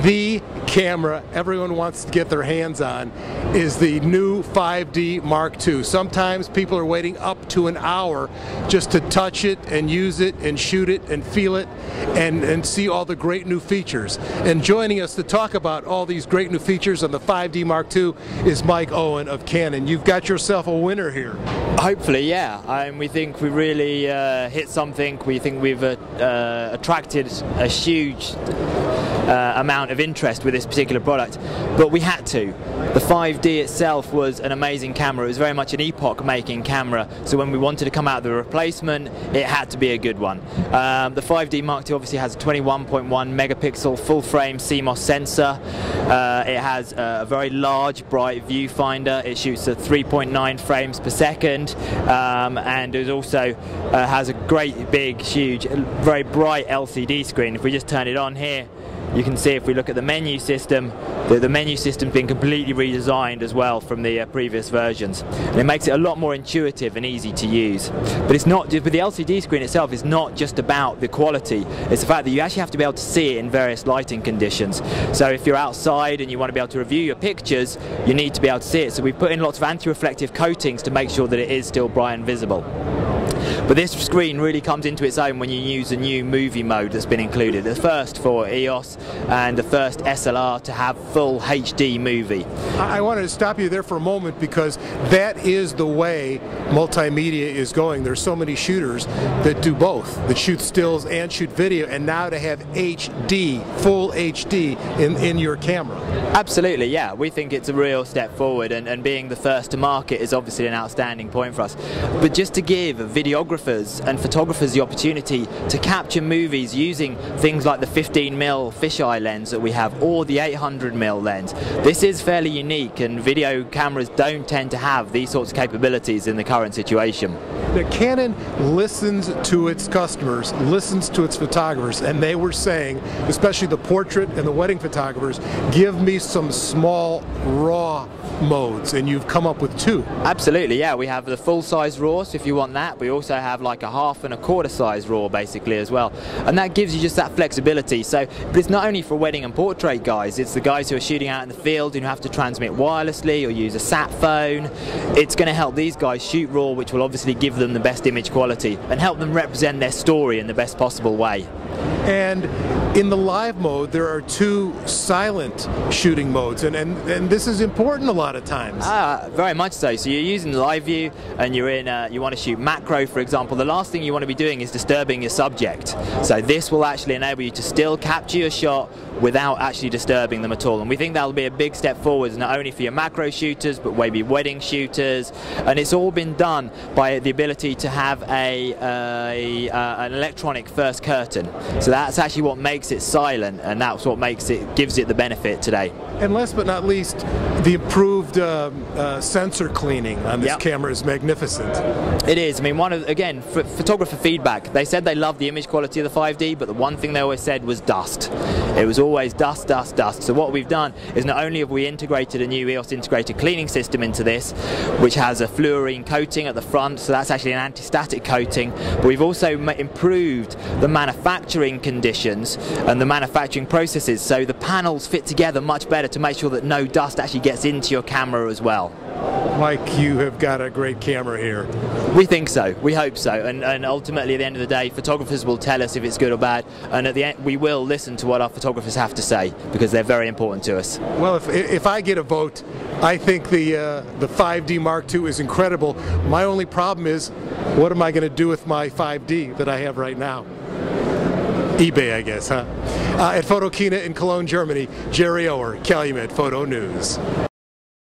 the camera everyone wants to get their hands on is the new 5D Mark II. Sometimes people are waiting up to an hour just to touch it and use it and shoot it and feel it and see all the great new features. And joining us to talk about all these great new features on the 5D Mark II is Mike Owen of Canon. You've got yourself a winner here. Hopefully, yeah. We think we really hit something. We think we've attracted a huge amount of interest with this particular product, but we had to. The 5D itself was an amazing camera. It was very much an epoch-making camera, so when we wanted to come out with a replacement, it had to be a good one. The 5D Mark II obviously has a 21.1 megapixel full-frame CMOS sensor. It has a very large, bright viewfinder. It shoots at 3.9 frames per second, and it also has a great, big, huge, very bright LCD screen. If we just turn it on here, you can see if we look at the menu system, the menu system's been completely redesigned as well from the previous versions. And it makes it a lot more intuitive and easy to use. But it's not just, with the LCD screen itself, it's not just about the quality. It's the fact that you actually have to be able to see it in various lighting conditions. So if you're outside and you want to be able to review your pictures, you need to be able to see it. So we've put in lots of anti-reflective coatings to make sure that it is still bright and visible. But this screen really comes into its own when you use a new movie mode that's been included. The first for EOS and the first SLR to have full HD movie. I wanted to stop you there for a moment because that is the way multimedia is going. There's so many shooters that do both, that shoot stills and shoot video, and now to have HD, full HD in your camera. Absolutely, yeah. We think it's a real step forward, and being the first to market is obviously an outstanding point for us. But just to give videographers and photographers the opportunity to capture movies using things like the 15mm fisheye lens that we have, or the 800mm lens. This is fairly unique, and video cameras don't tend to have these sorts of capabilities in the current situation. The Canon listens to its customers, listens to its photographers, and they were saying, especially the portrait and the wedding photographers, give me some small raw modes, and you've come up with two. Absolutely, yeah. We have the full-size RAW, so if you want that. We also have like a half and a quarter size RAW basically as well, and that gives you just that flexibility. So, but it's not only for wedding and portrait guys, it's the guys who are shooting out in the field and who have to transmit wirelessly or use a sat phone. It's going to help these guys shoot RAW, which will obviously give them the best image quality and help them represent their story in the best possible way. And in the live mode, there are two silent shooting modes, and this is important a lot of times. Very much so. So you're using live view, and you're in. You want to shoot macro, for example. The last thing you want to be doing is disturbing your subject. So this will actually enable you to still capture your shot without actually disturbing them at all. And we think that'll be a big step forward, not only for your macro shooters, but maybe wedding shooters. And it's all been done by the ability to have an electronic first curtain. So that's actually what makes it silent, and that's what gives it the benefit today. And last but not least, the improved sensor cleaning on this camera is magnificent. It is. I mean, again, photographer feedback, they said they loved the image quality of the 5D, but the one thing they always said was dust. It was always dust, dust, dust. So what we've done is not only have we integrated a new EOS integrated cleaning system into this, which has a fluorine coating at the front, so that's actually an anti-static coating, but we've also improved the manufacturing conditions and the manufacturing processes, so the panels fit together much better to make sure that no dust actually gets into your camera as well. Mike, you have got a great camera here. We think so, we hope so, and ultimately at the end of the day, photographers will tell us if it's good or bad, and at the end we will listen to what our photographers have to say, because they're very important to us. Well, if I get a vote, I think the 5D Mark II is incredible. My only problem is, what am I going to do with my 5D that I have right now? eBay, I guess, huh? At Photokina in Cologne, Germany, Jerry Ower, Calumet Photo News.